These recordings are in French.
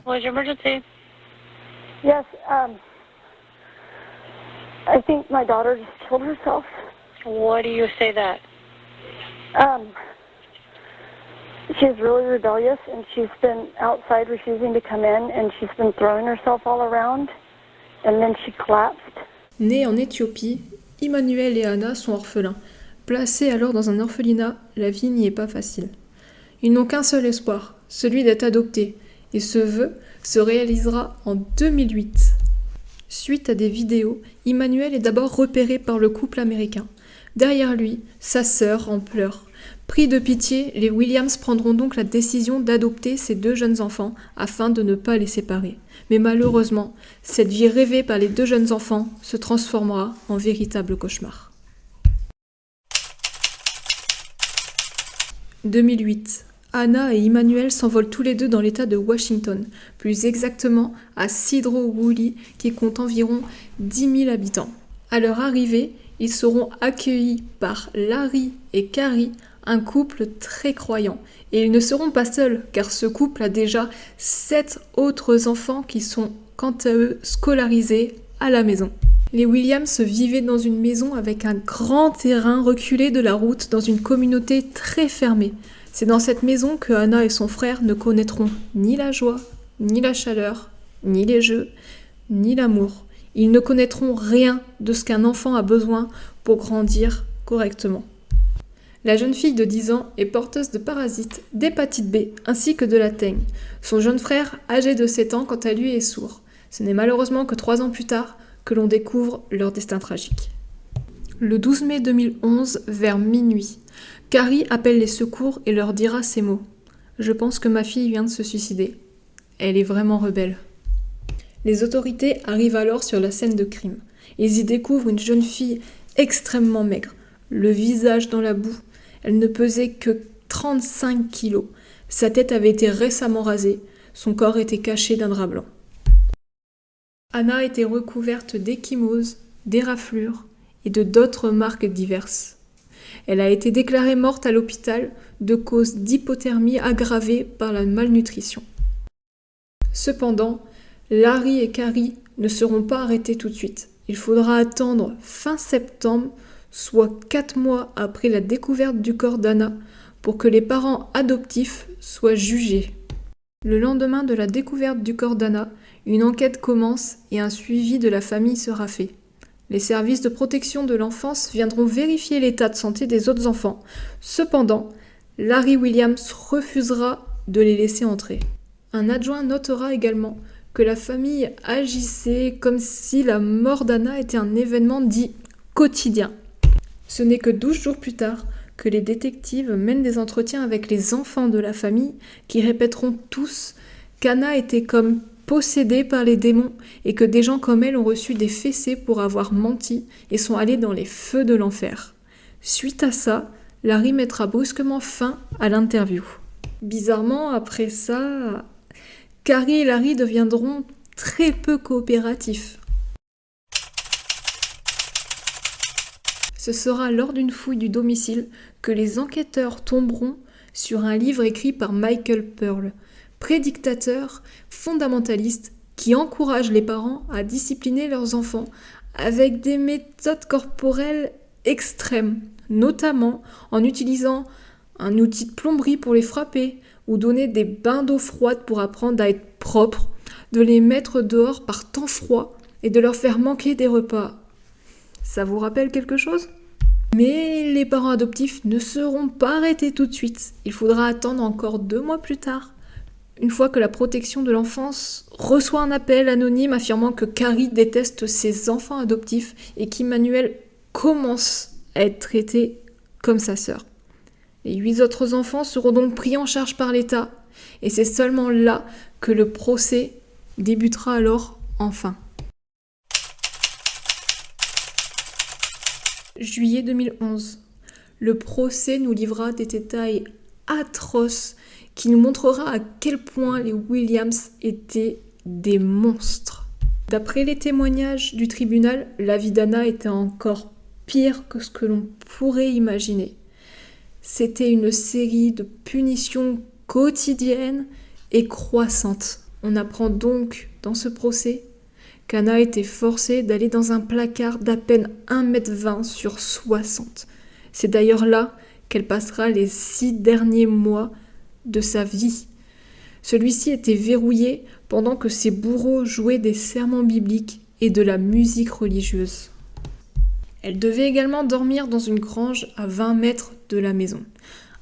What is your emergency? Yes, I think my daughter just killed herself. Why do you say that? She's really rebellious, and she's been outside refusing to come in, and she's been throwing herself all around, and then she collapsed. Nés en Éthiopie, Emmanuel et Anna sont orphelins. Placés alors dans un orphelinat, la vie n'y est pas facile. Ils n'ont qu'un seul espoir, celui d'être adoptés, et ce vœu se réalisera en 2008. Suite à des vidéos, Emmanuel est d'abord repéré par le couple américain. Derrière lui, sa sœur en pleurs. Pris de pitié, les Williams prendront donc la décision d'adopter ces deux jeunes enfants afin de ne pas les séparer. Mais malheureusement, cette vie rêvée par les deux jeunes enfants se transformera en véritable cauchemar. 2008. Anna et Emmanuel s'envolent tous les deux dans l'état de Washington, plus exactement à Sedro-Woolley, qui compte environ 10 000 habitants. À leur arrivée, ils seront accueillis par Larry et Carrie, un couple très croyant. Et ils ne seront pas seuls, car ce couple a déjà 7 autres enfants qui sont, quant à eux, scolarisés à la maison. Les Williams vivaient dans une maison avec un grand terrain reculé de la route dans une communauté très fermée. C'est dans cette maison que Anna et son frère ne connaîtront ni la joie, ni la chaleur, ni les jeux, ni l'amour. Ils ne connaîtront rien de ce qu'un enfant a besoin pour grandir correctement. La jeune fille de 10 ans est porteuse de parasites, d'hépatite B ainsi que de la teigne. Son jeune frère, âgé de 7 ans, quant à lui, est sourd. Ce n'est malheureusement que 3 ans plus tard que l'on découvre leur destin tragique. Le 12 mai 2011, vers minuit, Carrie appelle les secours et leur dira ces mots. « Je pense que ma fille vient de se suicider. Elle est vraiment rebelle. » Les autorités arrivent alors sur la scène de crime. Ils y découvrent une jeune fille extrêmement maigre, le visage dans la boue. Elle ne pesait que 35 kilos. Sa tête avait été récemment rasée. Son corps était caché d'un drap blanc. Anna était recouverte d'ecchymoses, d'éraflures et de d'autres marques diverses. Elle a été déclarée morte à l'hôpital de cause d'hypothermie aggravée par la malnutrition. Cependant, Larry et Carrie ne seront pas arrêtés tout de suite. Il faudra attendre fin septembre, soit 4 mois après la découverte du corps d'Anna, pour que les parents adoptifs soient jugés. Le lendemain de la découverte du corps d'Anna, une enquête commence et un suivi de la famille sera fait. Les services de protection de l'enfance viendront vérifier l'état de santé des autres enfants. Cependant, Larry Williams refusera de les laisser entrer. Un adjoint notera également que la famille agissait comme si la mort d'Anna était un événement dit quotidien. Ce n'est que 12 jours plus tard que les détectives mènent des entretiens avec les enfants de la famille qui répéteront tous qu'Anna était comme possédée par les démons et que des gens comme elle ont reçu des fessées pour avoir menti et sont allés dans les feux de l'enfer. Suite à ça, Larry mettra brusquement fin à l'interview. Bizarrement, après ça, Carrie et Larry deviendront très peu coopératifs. Ce sera lors d'une fouille du domicile que les enquêteurs tomberont sur un livre écrit par Michael Pearl, prédictateur fondamentaliste qui encourage les parents à discipliner leurs enfants avec des méthodes corporelles extrêmes, notamment en utilisant un outil de plomberie pour les frapper ou donner des bains d'eau froide pour apprendre à être propres, de les mettre dehors par temps froid et de leur faire manquer des repas. Ça vous rappelle quelque chose ? Mais les parents adoptifs ne seront pas arrêtés tout de suite. Il faudra attendre encore 2 mois plus tard, une fois que la protection de l'enfance reçoit un appel anonyme affirmant que Carrie déteste ses enfants adoptifs et qu'Emmanuel commence à être traité comme sa sœur. Les 8 autres enfants seront donc pris en charge par l'État et c'est seulement là que le procès débutera alors enfin. Juillet 2011. Le procès nous livrera des détails atroces qui nous montrera à quel point les Williams étaient des monstres. D'après les témoignages du tribunal, la vie d'Anna était encore pire que ce que l'on pourrait imaginer. C'était une série de punitions quotidiennes et croissantes. On apprend donc dans ce procès qu'Anna a été forcée d'aller dans un placard d'à peine 1,20 m sur 60. C'est d'ailleurs là qu'elle passera les 6 derniers mois de sa vie. Celui-ci était verrouillé pendant que ses bourreaux jouaient des sermons bibliques et de la musique religieuse. Elle devait également dormir dans une grange à 20 mètres de la maison.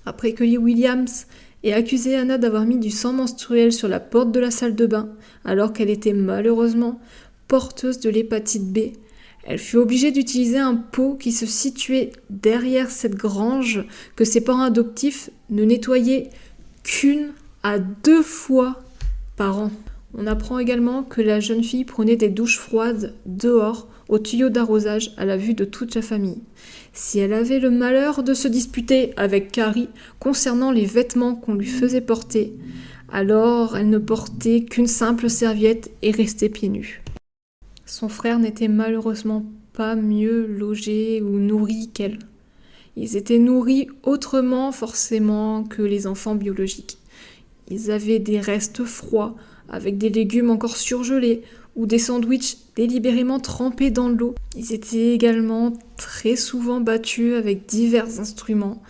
Après que Lee Williams ait accusé Anna d'avoir mis du sang menstruel sur la porte de la salle de bain, alors qu'elle était malheureusement porteuse de l'hépatite B, elle fut obligée d'utiliser un pot qui se situait derrière cette grange que ses parents adoptifs ne nettoyaient qu'1 à 2 fois par an. On apprend également que la jeune fille prenait des douches froides dehors au tuyau d'arrosage à la vue de toute la famille. Si elle avait le malheur de se disputer avec Carrie concernant les vêtements qu'on lui faisait porter, alors elle ne portait qu'une simple serviette et restait pieds nus. Son frère n'était malheureusement pas mieux logé ou nourri qu'elle. Ils étaient nourris autrement forcément que les enfants biologiques. Ils avaient des restes froids avec des légumes encore surgelés ou des sandwichs délibérément trempés dans l'eau. Ils étaient également très souvent battus avec divers instruments,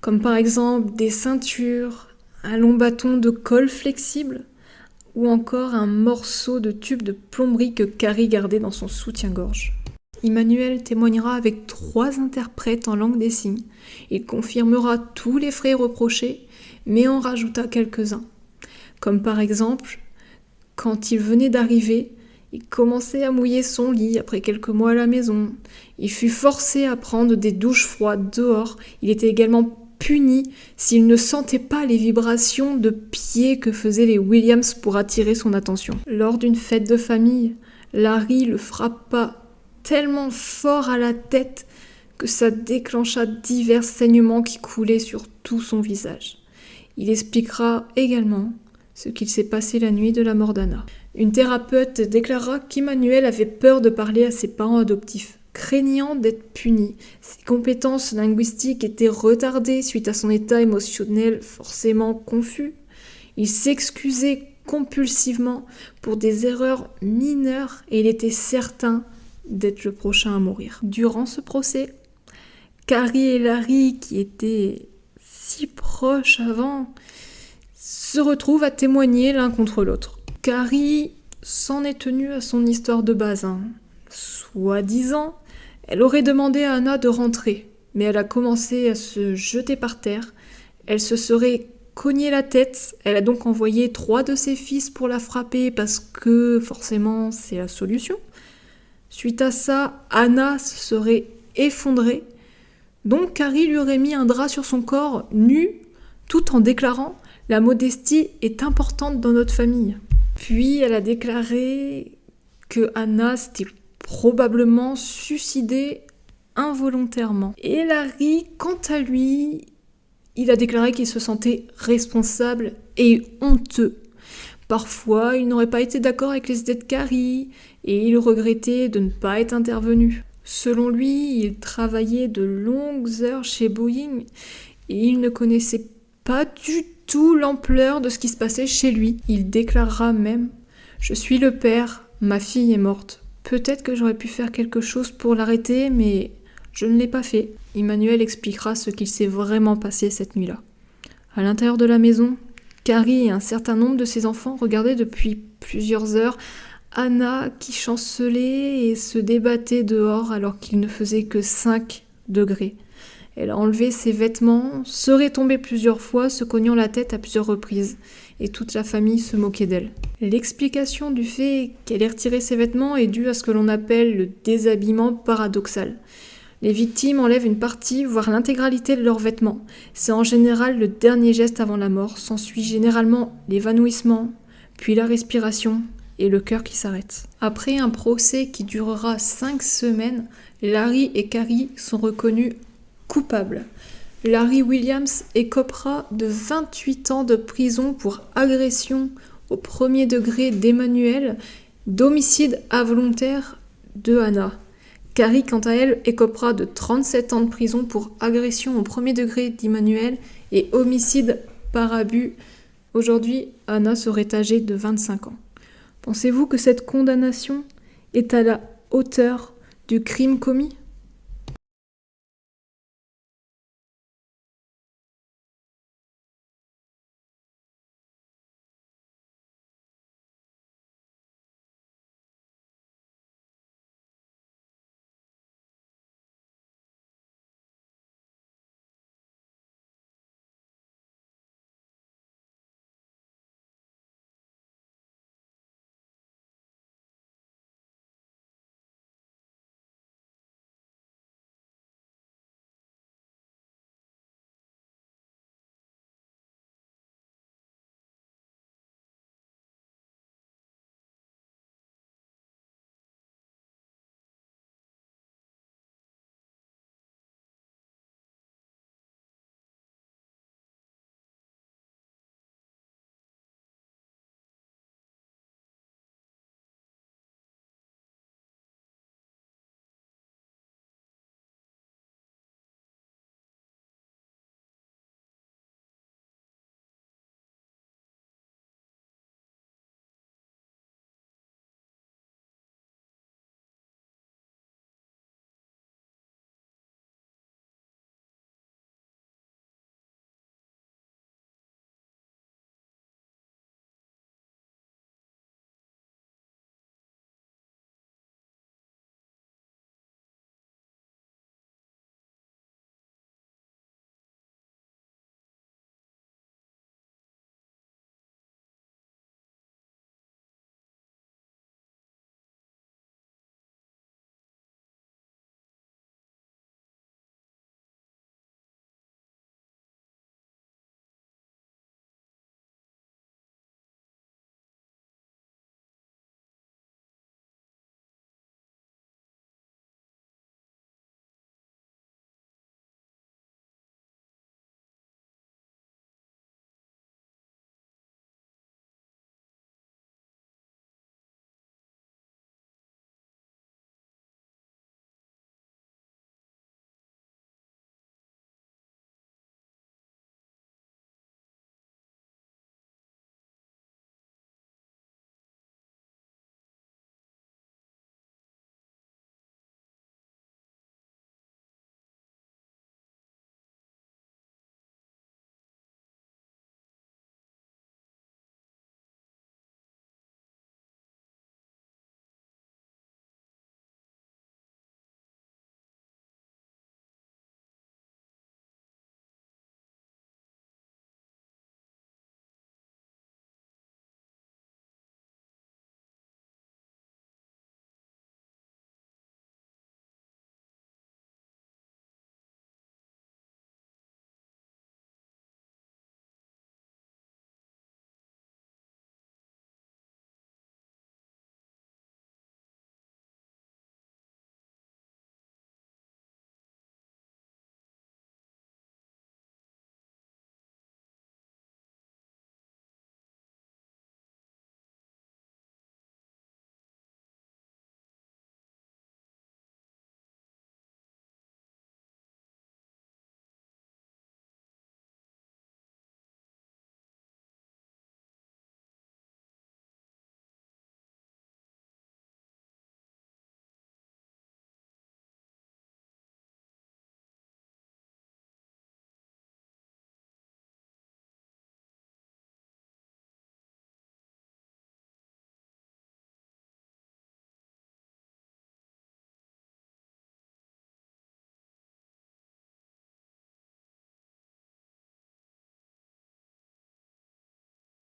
comme par exemple des ceintures, un long bâton de colle flexible, ou encore un morceau de tube de plomberie que Carrie gardait dans son soutien-gorge. Emmanuel témoignera avec 3 interprètes en langue des signes. Il confirmera tous les faits reprochés, mais en rajouta quelques-uns. Comme par exemple, quand il venait d'arriver, il commençait à mouiller son lit après quelques mois à la maison. Il fut forcé à prendre des douches froides dehors. Il était également puni s'il ne sentait pas les vibrations de pieds que faisaient les Williams pour attirer son attention. Lors d'une fête de famille, Larry le frappa tellement fort à la tête que ça déclencha divers saignements qui coulaient sur tout son visage. Il expliquera également ce qu'il s'est passé la nuit de la mort d'Anna. Une thérapeute déclara qu'Emmanuel avait peur de parler à ses parents adoptifs, craignant d'être puni. Ses compétences linguistiques étaient retardées suite à son état émotionnel forcément confus. Il s'excusait compulsivement pour des erreurs mineures et il était certain d'être le prochain à mourir. Durant ce procès, Carrie et Larry, qui étaient si proches avant, se retrouvent à témoigner l'un contre l'autre. Carrie s'en est tenue à son histoire de base. Soi-disant, elle aurait demandé à Anna de rentrer, mais elle a commencé à se jeter par terre. Elle se serait cogné la tête. Elle a donc envoyé 3 de ses fils pour la frapper parce que forcément c'est la solution. Suite à ça, Anna se serait effondrée. Donc Carrie lui aurait mis un drap sur son corps nu, tout en déclarant « La modestie est importante dans notre famille ». Puis elle a déclaré que Anna s'était probablement suicidée involontairement. Et Larry, quant à lui, il a déclaré qu'il se sentait responsable et honteux. Parfois, il n'aurait pas été d'accord avec les idées de Carrie et il regrettait de ne pas être intervenu. Selon lui, il travaillait de longues heures chez Boeing et il ne connaissait pas du tout l'ampleur de ce qui se passait chez lui. Il déclarera même « Je suis le père, ma fille est morte. Peut-être que j'aurais pu faire quelque chose pour l'arrêter, mais je ne l'ai pas fait. » Emmanuel expliquera ce qu'il s'est vraiment passé cette nuit-là. À l'intérieur de la maison, Carrie et un certain nombre de ses enfants regardaient depuis plusieurs heures Anna qui chancelait et se débattait dehors alors qu'il ne faisait que 5 degrés. Elle a enlevé ses vêtements, serait tombée plusieurs fois, se cognant la tête à plusieurs reprises, et toute la famille se moquait d'elle. L'explication du fait qu'elle ait retiré ses vêtements est due à ce que l'on appelle le déshabillement paradoxal. Les victimes enlèvent une partie, voire l'intégralité de leurs vêtements. C'est en général le dernier geste avant la mort. S'ensuit généralement l'évanouissement, puis la respiration et le cœur qui s'arrête. Après un procès qui durera 5 semaines, Larry et Carrie sont reconnus coupables. Larry Williams écopera de 28 ans de prison pour agression au premier degré d'Emmanuel, d'homicide involontaire de Anna. Carrie, quant à elle, écopera de 37 ans de prison pour agression au premier degré d'Emmanuel et homicide par abus Aujourd'hui, Anna serait âgée de 25 ans. Pensez-vous que cette condamnation est à la hauteur du crime commis ?